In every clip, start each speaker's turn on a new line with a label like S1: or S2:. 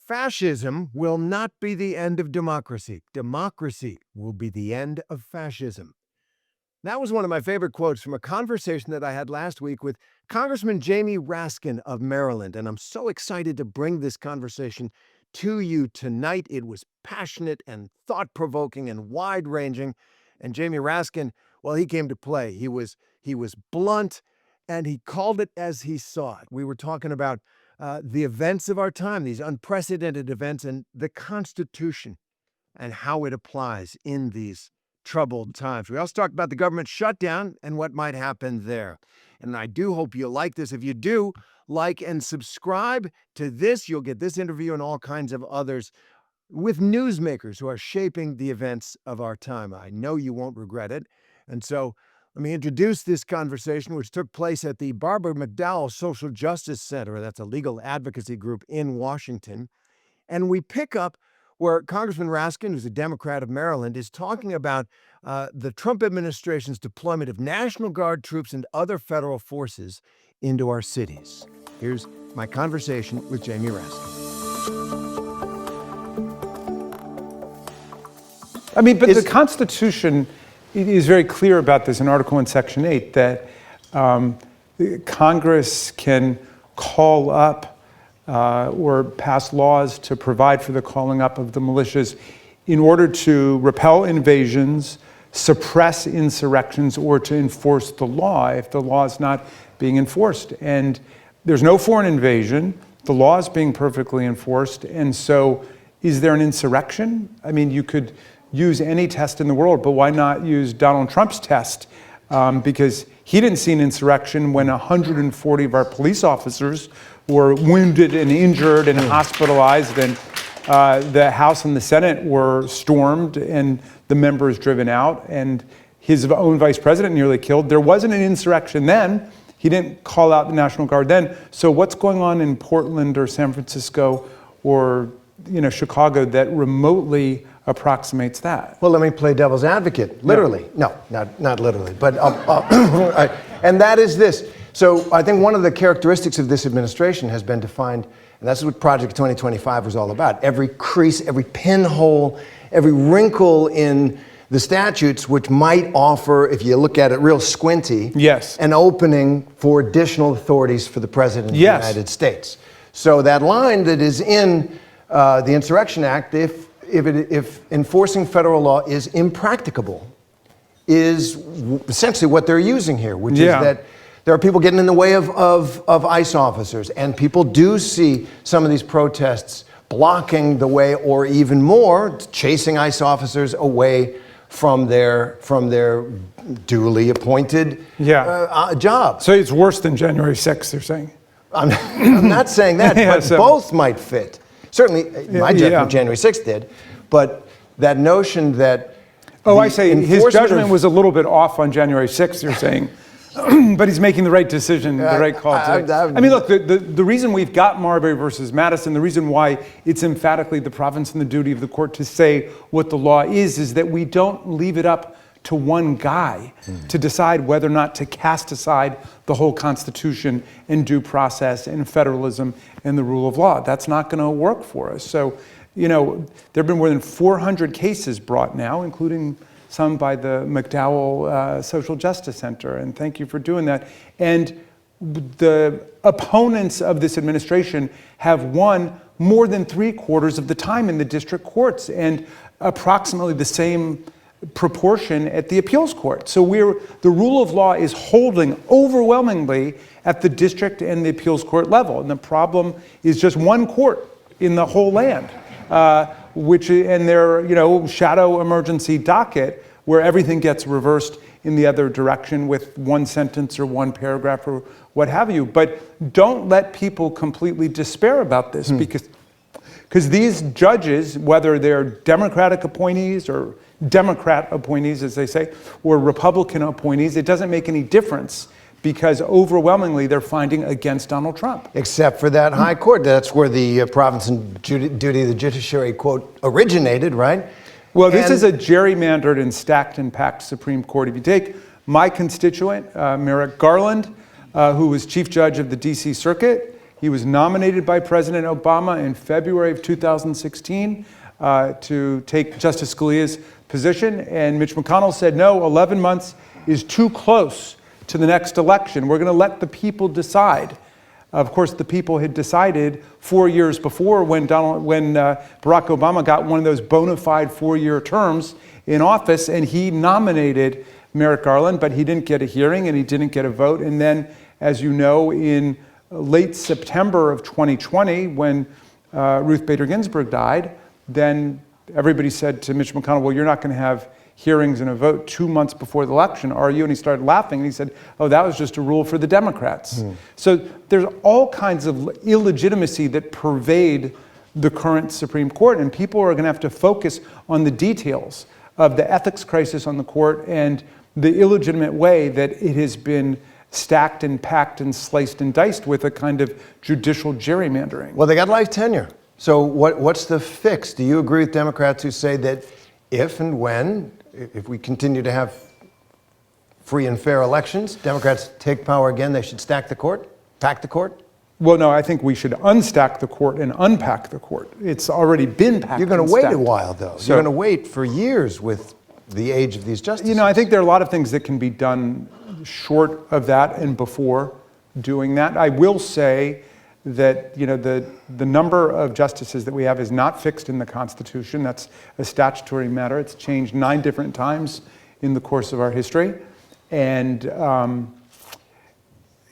S1: Fascism will not be the end of democracy. Democracy will be the end of fascism. That was one of my favorite quotes from a conversation that I had last week with Congressman Jamie Raskin of Maryland. And I'm so excited to bring this conversation to you tonight. It was passionate and thought-provoking and wide-ranging. And Jamie Raskin, well, he came to play. He was blunt, and he called it as he saw it. We were talking about the events of our time, these unprecedented events, and the Constitution and how it applies in these troubled times. We also talked about the government shutdown and what might happen there. And I do hope you like this. If you do, like and subscribe to this. You'll get this interview and all kinds of others with newsmakers who are shaping the events of our time. I know you won't regret it. And so let me introduce this conversation, which took place at the Barbara McDowell Social Justice Center. That's a legal advocacy group in Washington. And we pick up where Congressman Raskin, who's a Democrat of Maryland, is talking about the Trump administration's deployment of National Guard troops and other federal forces into our cities. Here's my conversation with Jamie Raskin.
S2: I mean, but the Constitution is very clear about this in Article 1, Section 8, that Congress can call up or pass laws to provide for the calling up of the militias in order to repel invasions, suppress insurrections, or to enforce the law if the law is not being enforced. And there's no foreign invasion. The law is being perfectly enforced. And so is there an insurrection? I mean, you could use any test in the world, but why not use Donald Trump's test? Because he didn't see an insurrection when 140 of our police officers were wounded and injured and hospitalized, and the House and the Senate were stormed and the members driven out, and his own vice president nearly killed. There wasn't an insurrection then. He didn't call out the National Guard then. So what's going on in Portland or San Francisco or Chicago that remotely approximates that?
S1: Well, let me play devil's advocate, literally. No, not literally, but and that is this. So I think one of the characteristics of this administration has been to find, and that's what Project 2025 was all about, every crease, every pinhole, every wrinkle in the statutes which might offer, if you look at it real squinty,
S2: yes,
S1: an opening for additional authorities for the President of the United States. So that line that is in the Insurrection Act, if enforcing federal law is impracticable, is essentially what they're using here, which is that there are people getting in the way of ICE officers, and people do see some of these protests blocking the way, or even more, chasing ICE officers away from their duly appointed job.
S2: So it's worse than January 6th, you're saying?
S1: I'm not saying that, but both might fit. Certainly, my judgment, January 6th did, but that notion that
S2: I say his judgment was a little bit off on January 6th, you're saying, but he's making the right decision, the right call. I mean, look, the reason we've got Marbury versus Madison, the reason why it's emphatically the province and the duty of the court to say what the law is that we don't leave it up to one guy to decide whether or not to cast aside the whole Constitution and due process and federalism and the rule of law. That's not going to work for us. So, there have been more than 400 cases brought now, including some by the McDowell Social Justice Center, and thank you for doing that. And the opponents of this administration have won more than 3/4 of the time in the district courts, and approximately the same proportion at the appeals court. So the rule of law is holding overwhelmingly at the district and the appeals court level. And the problem is just one court in the whole land, and their shadow emergency docket where everything gets reversed in the other direction with one sentence or one paragraph or what have you. But don't let people completely despair about this because these judges, whether they're Democratic appointees or Democrat appointees, as they say, or Republican appointees, it doesn't make any difference because overwhelmingly they're finding against Donald Trump.
S1: Except for that high court. That's where the province and duty of the judiciary, quote, originated, right?
S2: Well, this is a gerrymandered and stacked and packed Supreme Court. If you take my constituent, Merrick Garland, who was chief judge of the D.C. Circuit, He was nominated by President Obama in February of 2016 to take Justice Scalia's position, and Mitch McConnell said, no, 11 months is too close to the next election. We're going to let the people decide. Of course, the people had decided 4 years before when Barack Obama got one of those bona fide 4-year terms in office, and he nominated Merrick Garland, but he didn't get a hearing and he didn't get a vote. And then, as you know, in late September of 2020, when Ruth Bader Ginsburg died, then everybody said to Mitch McConnell, well, you're not going to have hearings and a vote 2 months before the election, are you? And he started laughing and he said, oh, that was just a rule for the Democrats. So there's all kinds of illegitimacy that pervade the current Supreme Court, and people are going to have to focus on the details of the ethics crisis on the court and the illegitimate way that it has been stacked and packed and sliced and diced with a kind of judicial gerrymandering.
S1: Well, they got life tenure. So what's the fix? Do you agree with Democrats who say that if and when, if we continue to have free and fair elections, Democrats take power again, they should stack the court, pack the court?
S2: Well, no, I think we should unstack the court and unpack the court. It's already been packed.
S1: You're going to
S2: wait
S1: a while, though. So, you're going to wait for years with the age of these justices.
S2: You know, I think there are a lot of things that can be done short of that and before doing that. I will say that, you know, the number of justices that we have is not fixed in the Constitution. That's a statutory matter. It's changed 9 different times in the course of our history. And,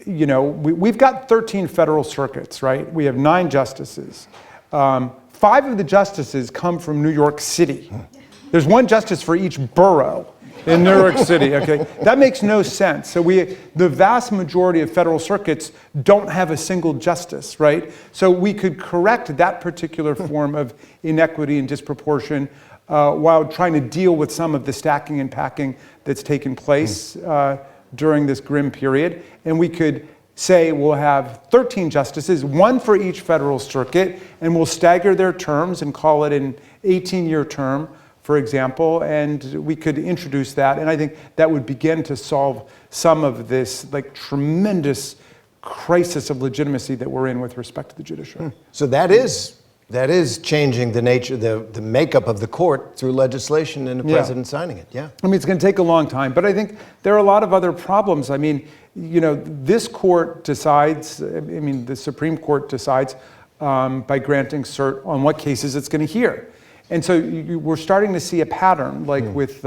S2: you know, we've got 13 federal circuits, right? We have 9 justices. 5 of the justices come from New York City. There's 1 justice for each borough in New York City, okay? That makes no sense. So the vast majority of federal circuits don't have a single justice, right? So we could correct that particular form of inequity and disproportion while trying to deal with some of the stacking and packing that's taken place during this grim period. And we could say we'll have 13 justices, 1 for each federal circuit, and we'll stagger their terms and call it an 18-year term, for example, and we could introduce that, and I think that would begin to solve some of this like tremendous crisis of legitimacy that we're in with respect to the judiciary.
S1: So that is changing the nature, the makeup of the court through legislation and the president signing it. Yeah.
S2: I mean, it's going to take a long time, but I think there are a lot of other problems. I mean, you know, this court decides, I mean, the Supreme Court decides by granting cert on what cases it's going to hear. And so we're starting to see a pattern, like with,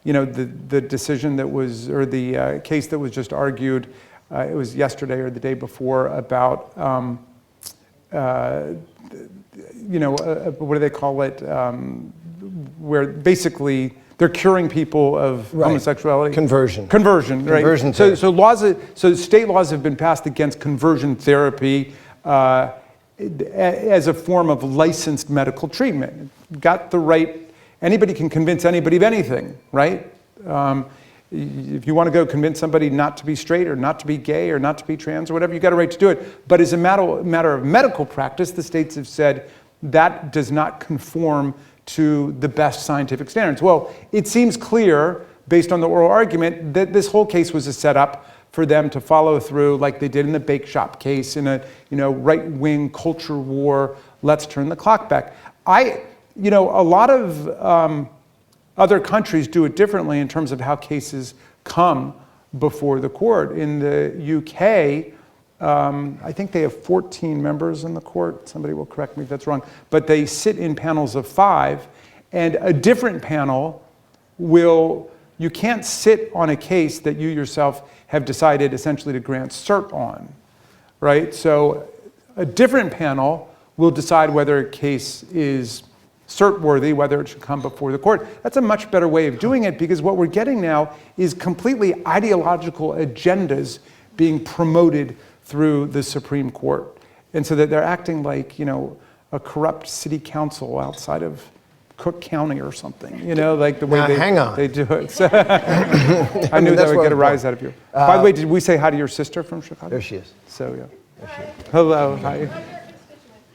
S2: you know, the decision that was, or the case that was just argued, it was yesterday or the day before about, you know, what do they call it, where basically they're curing people of homosexuality.
S1: Conversion, right?
S2: Conversion. So state laws have been passed against conversion therapy as a form of licensed medical treatment. Got the right, anybody can convince anybody of anything, right? If you want to go convince somebody not to be straight or not to be gay or not to be trans or whatever, you got a right to do it. But as a matter of medical practice, the states have said that does not conform to the best scientific standards. Well, it seems clear, based on the oral argument, that this whole case was a setup for them to follow through like they did in the bake shop case, in a, you know, right-wing culture war, let's turn the clock back. You know, a lot of other countries do it differently in terms of how cases come before the court. In the UK, I think they have 14 members in the court. Somebody will correct me if that's wrong. But they sit in panels of 5, and a different panel will, you can't sit on a case that you yourself have decided essentially to grant cert on, right? So a different panel will decide whether a case is cert-worthy, whether it should come before the court. That's a much better way of doing it, because what we're getting now is completely ideological agendas being promoted through the Supreme Court. And so that they're acting like, you know, a corrupt city council outside of Cook County or something, you know, like the way they do it. So I knew that would get a rise out of you. By the way, did we say hi to your sister from Chicago?
S1: There she is.
S2: So, yeah. There she is. Hello, hi.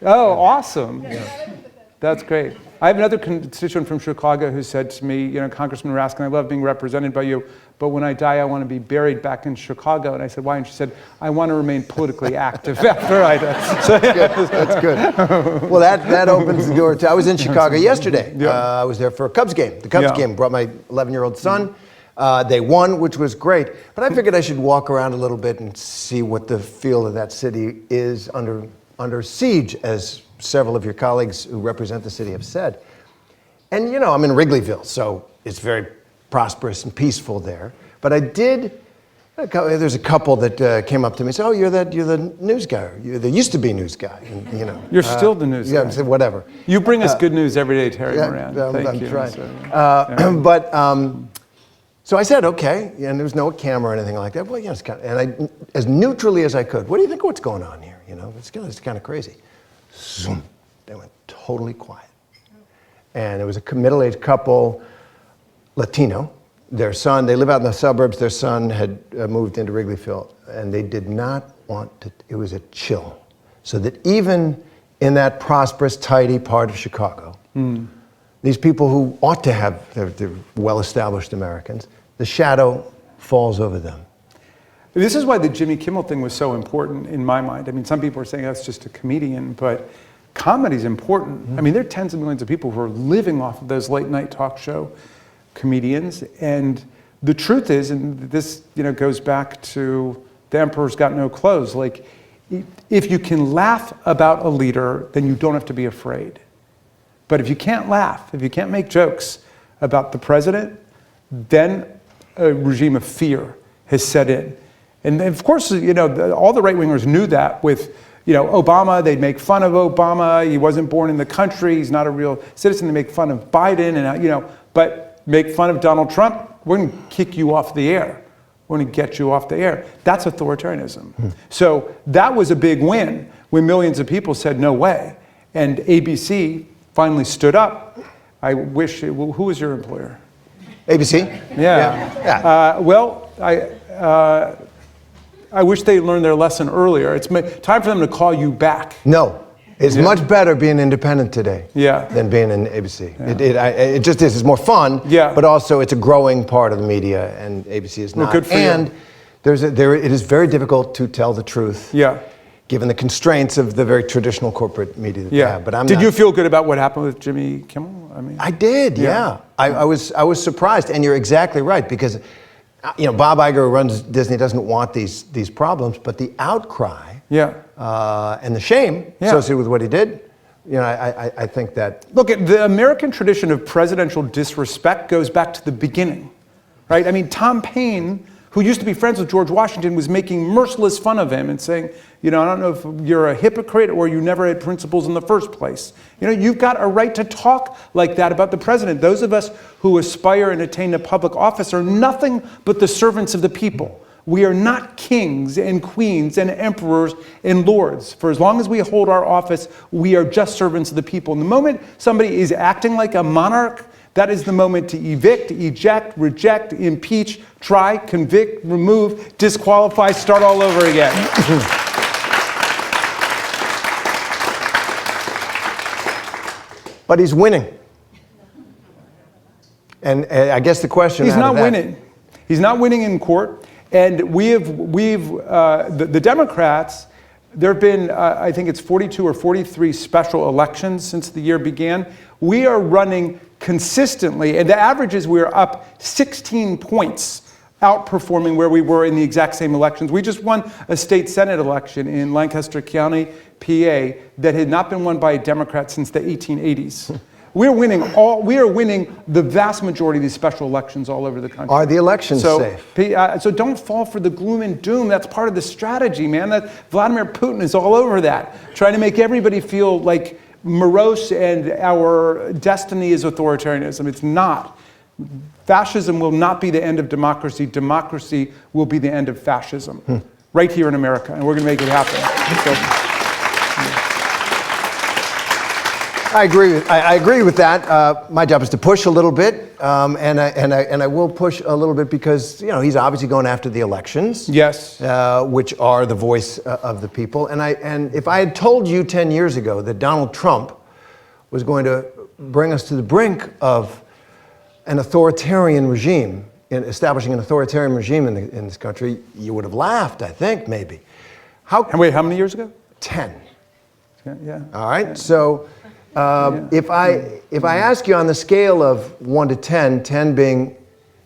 S2: Oh, awesome. Yeah. That's great. I have another constituent from Chicago who said to me, Congressman Raskin, I love being represented by you, but when I die, I want to be buried back in Chicago. And I said, why? And she said, I want to remain politically active after I die. So,
S1: That's good. Well, that opens the door. I was in Chicago yesterday. I was there for a Cubs game. The Cubs game. Brought my 11-year-old son. They won, which was great. But I figured I should walk around a little bit and see what the feel of that city is under siege, as several of your colleagues who represent the city have said. And, I'm in Wrigleyville, so it's very prosperous and peaceful there. But there's a couple that came up to me and said, oh, you're the news guy. You're the used-to-be news guy. And,
S2: you're still the news guy.
S1: Yeah, I said, whatever.
S2: You bring us good news every day, Terry Moran.
S1: Thank you.
S2: Trying.
S1: So I said, okay, and there was no camera or anything like that. Well, it's kind of, and I, as neutrally as I could, what do you think of what's going on here? It's kind of crazy. Zoom. They went totally quiet. And it was a middle-aged couple, Latino. Their son, they live out in the suburbs. Their son had moved into Wrigleyville, and they did not want to, it was a chill. So that even in that prosperous, tidy part of Chicago, these people who ought to have, they're well-established Americans, the shadow falls over them.
S2: This is why the Jimmy Kimmel thing was so important in my mind. I mean, some people are saying that's just a comedian, but comedy's important. I mean, there are tens of millions of people who are living off of those late night talk show comedians. And the truth is, and this goes back to the emperor's got no clothes, like if you can laugh about a leader, then you don't have to be afraid. But if you can't laugh, if you can't make jokes about the president, then a regime of fear has set in. And of course, all the right-wingers knew that with, Obama. They'd make fun of Obama. He wasn't born in the country. He's not a real citizen. They make fun of Biden, and but make fun of Donald Trump. We're going to kick you off the air. We're going to get you off the air. That's authoritarianism. So that was a big win when millions of people said no way, and ABC finally stood up. I wish. Who was your employer?
S1: ABC.
S2: Yeah. Well, I wish they learned their lesson earlier. It's time for them to call you back.
S1: No. It's much better being independent today than being in ABC. Yeah. It just is. It's more fun, but also it's a growing part of the media, and ABC is not.
S2: Well, good for
S1: and
S2: you.
S1: It is very difficult to tell the truth, given the constraints of the very traditional corporate media that they have. But
S2: Did you feel good about what happened with Jimmy Kimmel? I mean,
S1: I did, I was surprised, and you're exactly right, because Bob Iger, who runs Disney, doesn't want these problems, but the outcry and the shame associated with what he did, I think that...
S2: Look, the American tradition of presidential disrespect goes back to the beginning, right? I mean, Tom Paine, who used to be friends with George Washington, was making merciless fun of him and saying, I don't know if you're a hypocrite or you never had principles in the first place. You've got a right to talk like that about the president. Those of us who aspire and attain to public office are nothing but the servants of the people. We are not kings and queens and emperors and lords. For as long as we hold our office, we are just servants of the people. And the moment somebody is acting like a monarch, that is the moment to evict, eject, reject, impeach, try, convict, remove, disqualify, start all over again.
S1: But he's winning. And I guess the question
S2: He's not winning. He's not winning in court. And the Democrats, there have been, I think it's 42 or 43 special elections since the year began. We are running consistently, and the average is we're up 16 points, outperforming where we were in the exact same elections. We just won a state Senate election in Lancaster County, PA, that had not been won by a Democrat since the 1880s. We are winning the vast majority of these special elections all over the country.
S1: Are the elections safe?
S2: So don't fall for the gloom and doom. That's part of the strategy, man. That Vladimir Putin is all over that, trying to make everybody feel like morose and our destiny is authoritarianism. It's not. Fascism will not be the end of democracy. Democracy will be the end of fascism, right here in America, and we're going to make it happen.
S1: I agree with that. My job is to push a little bit, and I will push a little bit because he's obviously going after the elections, which are the voice of the people. And if I had told you 10 years ago that Donald Trump was going to bring us to the brink of an authoritarian regime, in establishing an authoritarian regime in this country, you would have laughed, I think, maybe.
S2: Wait, how many years ago?
S1: 10.
S2: Yeah.
S1: All right, so if I ask you on the scale of 1 to 10, 10 being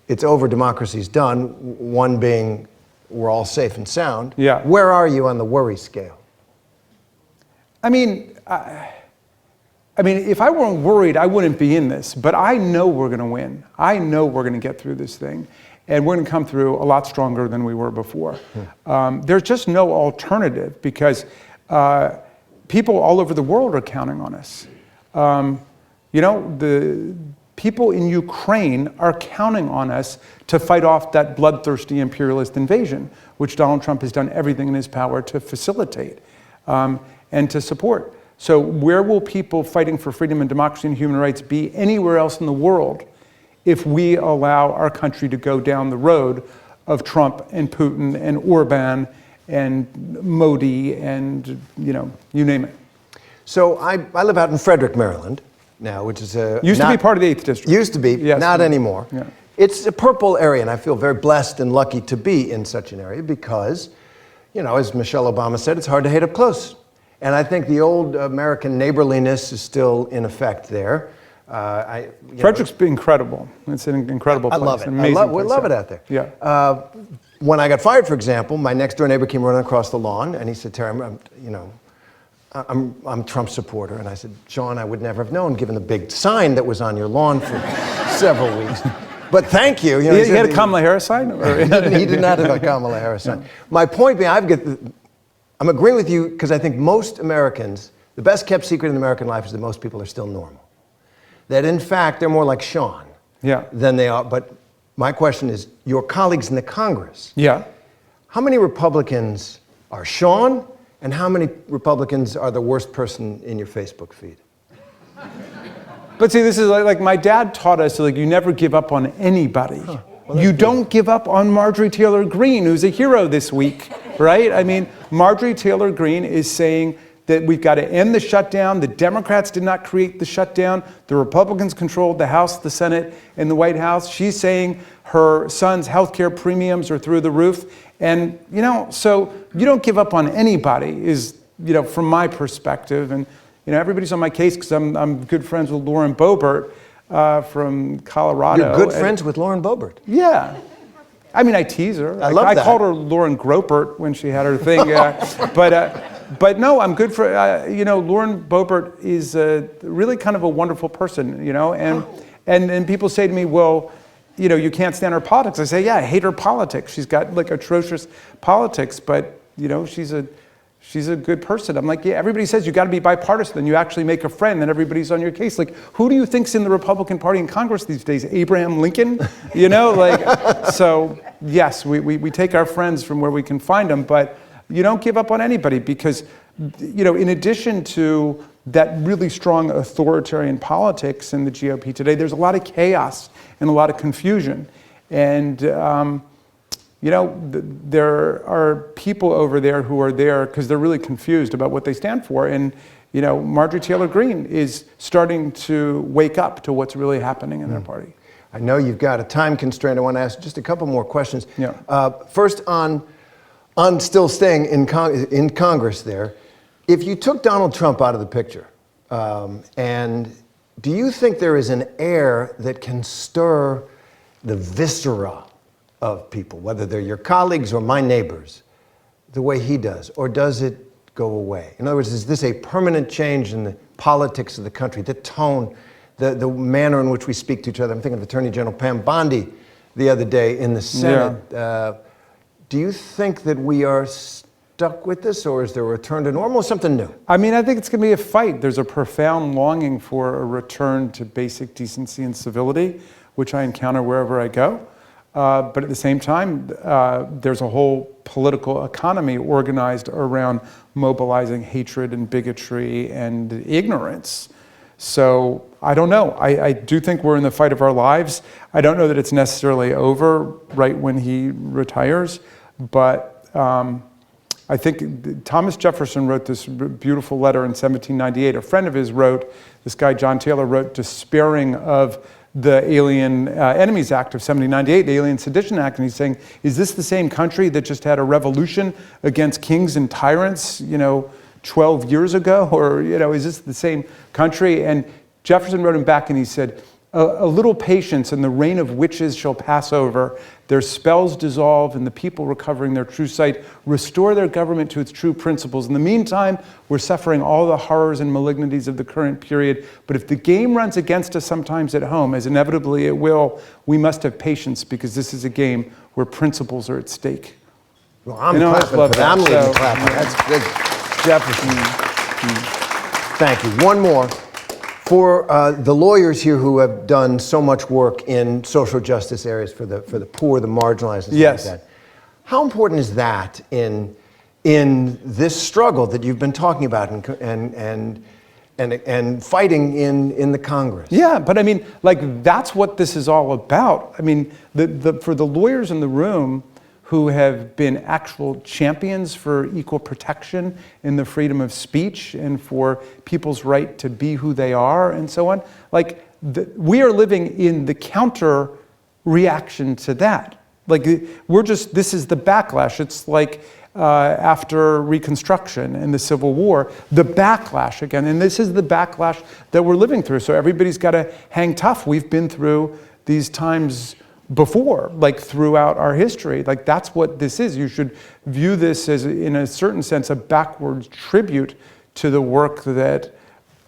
S1: it's over, democracy's done, 1 being we're all safe and sound, where are you on the worry scale?
S2: I mean, if I weren't worried, I wouldn't be in this. But I know we're going to win. I know we're going to get through this thing. And we're going to come through a lot stronger than we were before. There's just no alternative because people all over the world are counting on us. The people in Ukraine are counting on us to fight off that bloodthirsty imperialist invasion, which Donald Trump has done everything in his power to facilitate and to support. So where will people fighting for freedom and democracy and human rights be anywhere else in the world if we allow our country to go down the road of Trump and Putin and Orban and Modi and, you name it?
S1: So I live out in Frederick, Maryland now, which is
S2: used to be part of the 8th District.
S1: Used to be,
S2: yes,
S1: not anymore.
S2: Yeah.
S1: It's a purple area, and I feel very blessed and lucky to be in such an area because, as Michelle Obama said, it's hard to hate up close. And I think the old American neighborliness is still in effect there.
S2: Frederick's incredible. It's an incredible place.
S1: I love it.
S2: We
S1: love it out there.
S2: Yeah.
S1: When I got fired, for example, my next door neighbor came running across the lawn, and he said, "Terry, I'm a Trump supporter." And I said, "Sean, I would never have known, given the big sign that was on your lawn for several weeks. But thank you."
S2: He had a Kamala Harris sign?
S1: He did not have a Kamala Harris sign. My point being, I'm agreeing with you because I think most Americans, the best kept secret in American life is that most people are still normal. That in fact, they're more like Sean than they are. But my question is, your colleagues in the Congress, how many Republicans are Sean, and how many Republicans are the worst person in your Facebook feed?
S2: But see, this is like my dad taught us, you never give up on anybody. Well, you don't give up on Marjorie Taylor Greene, who's a hero this week, right? I mean, Marjorie Taylor Greene is saying that we've got to end the shutdown. The Democrats did not create the shutdown. The Republicans controlled the House, the Senate, and the White House. She's saying her son's health care premiums are through the roof. And, so you don't give up on anybody is, from my perspective. And, everybody's on my case because I'm good friends with Lauren Boebert from Colorado.
S1: You're good friends with Lauren Boebert?
S2: Yeah. I mean, I tease her.
S1: I love that.
S2: I called her Lauren Gropert when she had her thing. But no, I'm good for, Lauren Boebert is really kind of a wonderful person, and people say to me, well, you can't stand her politics. I say, yeah, I hate her politics. She's got atrocious politics, but she's a good person. I'm like, yeah, everybody says you got to be bipartisan, then you actually make a friend, then everybody's on your case. Who do you think's in the Republican Party in Congress these days? Abraham Lincoln? So yes, we take our friends from where we can find them, but you don't give up on anybody because, in addition to that really strong authoritarian politics in the GOP today, there's a lot of chaos and a lot of confusion. And, there are people over there who are there because they're really confused about what they stand for. And, Marjorie Taylor Greene is starting to wake up to what's really happening in their party.
S1: I know you've got a time constraint. I want to ask just a couple more questions.
S2: Yeah.
S1: First, on still staying in Congress there, if you took Donald Trump out of the picture, and do you think there is an air that can stir the viscera of people, whether they're your colleagues or my neighbors, the way he does, or does it go away? In other words, is this a permanent change in the politics of the country, the tone, the manner in which we speak to each other? I'm thinking of Attorney General Pam Bondi the other day in the Senate.
S2: Yeah.
S1: Do you think that we are stuck with this, or is there a return to normal, something new?
S2: I mean, I think it's going to be a fight. There's a profound longing for a return to basic decency and civility, which I encounter wherever I go. But at the same time, there's a whole political economy organized around mobilizing hatred and bigotry and ignorance. So I don't know. I do think we're in the fight of our lives. I don't know that it's necessarily over right when he retires, but I think Thomas Jefferson wrote this beautiful letter in 1798. A friend of his wrote, this guy John Taylor wrote, despairing of the Alien Enemies Act of 1798, the Alien Sedition Act, and he's saying, is this the same country that just had a revolution against kings and tyrants, 12 years ago? Or, is this the same country? And Jefferson wrote him back and he said, a little patience and the reign of witches shall pass over. Their spells dissolve and the people recovering their true sight restore their government to its true principles. In the meantime, we're suffering all the horrors and malignancies of the current period. But if the game runs against us sometimes at home, as inevitably it will, we must have patience because this is a game where principles are at stake.
S1: Well, I'm clapping for that. I'm leaving clapping. That's good. Jefferson. Thank you. One more. For the lawyers here who have done so much work in social justice areas for the poor, the marginalized, and stuff like that, how important is that in this struggle that you've been talking about and fighting in the Congress?
S2: Yeah, but I mean, that's what this is all about. I mean, for the lawyers in the room who have been actual champions for equal protection and the freedom of speech and for people's right to be who they are and so on. We are living in the counter reaction to that. This is the backlash. It's like after Reconstruction and the Civil War, the backlash again. And this is the backlash that we're living through. So everybody's got to hang tough. We've been through these times before, throughout our history. That's what this is. You should view this as, in a certain sense, a backwards tribute to the work that,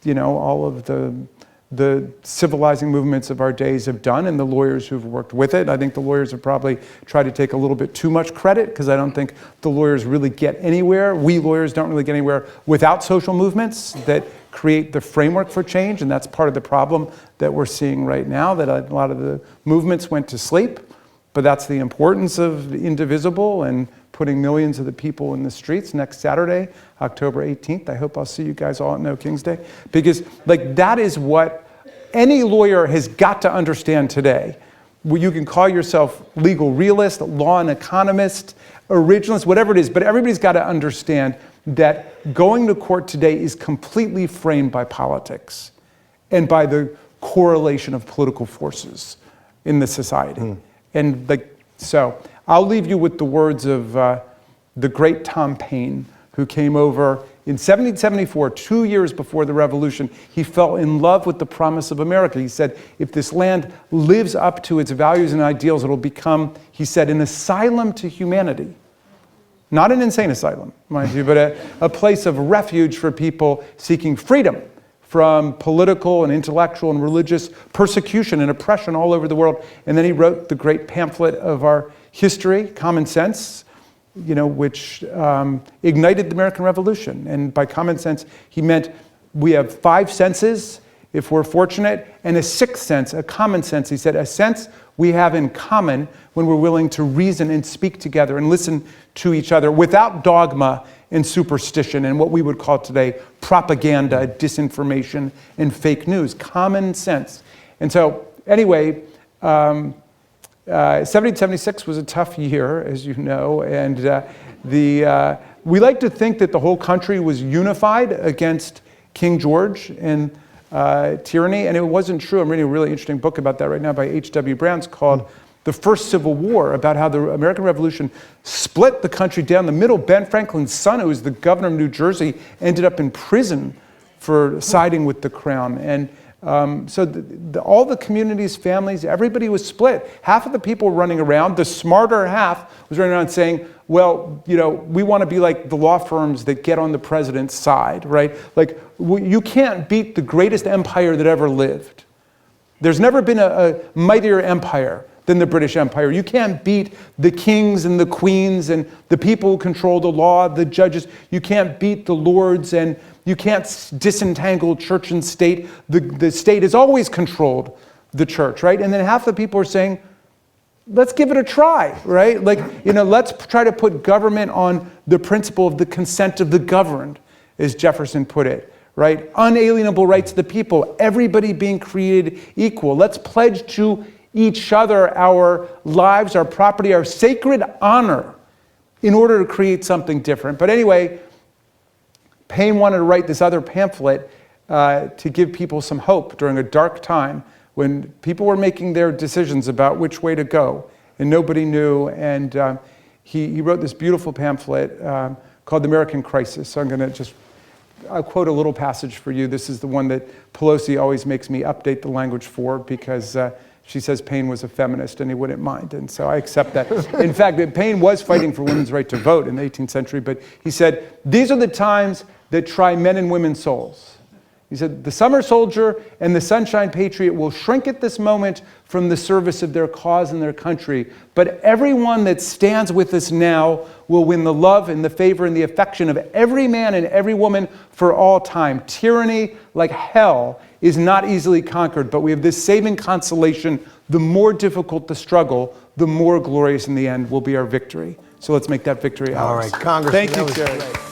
S2: all of the civilizing movements of our days have done and the lawyers who've worked with it. I think the lawyers have probably tried to take a little bit too much credit because I don't think the lawyers really get anywhere. We lawyers don't really get anywhere without social movements that create the framework for change, and that's part of the problem that we're seeing right now, that a lot of the movements went to sleep, but that's the importance of Indivisible and putting millions of the people in the streets next Saturday, October 18th. I hope I'll see you guys all at No King's Day, because that is what any lawyer has got to understand today. You can call yourself legal realist, law and economist, originalist, whatever it is, but everybody's got to understand that going to court today is completely framed by politics and by the correlation of political forces in the society. And so I'll leave you with the words of the great Tom Paine, who came over in 1774, 2 years before the revolution. He fell in love with the promise of America. He said, if this land lives up to its values and ideals, it'll become, he said, an asylum to humanity. Not an insane asylum, mind you, but a place of refuge for people seeking freedom from political and intellectual and religious persecution and oppression all over the world. And then he wrote the great pamphlet of our history, Common Sense, which ignited the American Revolution. And by common sense, he meant we have 5 senses, if we're fortunate, and a 6th sense, a common sense. He said, a sense we have in common when we're willing to reason and speak together and listen to each other without dogma and superstition and what we would call today propaganda, disinformation, and fake news. Common sense. And so, anyway, 1776 was a tough year, as you know, and we like to think that the whole country was unified against King George and tyranny, and it wasn't true. I'm reading a really interesting book about that right now by H.W. Brown's called The First Civil War, about how the American Revolution split the country down the middle. Ben Franklin's son, who was the governor of New Jersey, ended up in prison for siding with the crown. And so all the communities, families, everybody was split. Half of the people were running around. The smarter half was running around saying, well, we want to be like the law firms that get on the president's side, right? You can't beat the greatest empire that ever lived. There's never been a mightier empire than the British Empire. You can't beat the kings and the queens and the people who control the law, the judges. You can't beat the lords, and you can't disentangle church and state. The state has always controlled the church, right? And then half the people are saying, let's give it a try, right? Let's try to put government on the principle of the consent of the governed, as Jefferson put it, right? Unalienable rights of the people, everybody being created equal. Let's pledge to each other our lives, our property, our sacred honor in order to create something different. But anyway, Paine wanted to write this other pamphlet to give people some hope during a dark time when people were making their decisions about which way to go, and nobody knew. And he wrote this beautiful pamphlet called The American Crisis. So I'm going to I'll quote a little passage for you. This is the one that Pelosi always makes me update the language for, because she says Paine was a feminist and he wouldn't mind. And so I accept that. In fact, Paine was fighting for women's right to vote in the 18th century, but he said, "These are the times that try men and women's souls." He said, "The summer soldier and the sunshine patriot will shrink at this moment from the service of their cause and their country, but everyone that stands with us now will win the love and the favor and the affection of every man and every woman for all time. Tyranny, like hell, is not easily conquered, but we have this saving consolation: the more difficult the struggle, the more glorious in the end will be our victory." So let's make that victory ours.
S1: All right, Congressman.
S2: Thank you, Terry.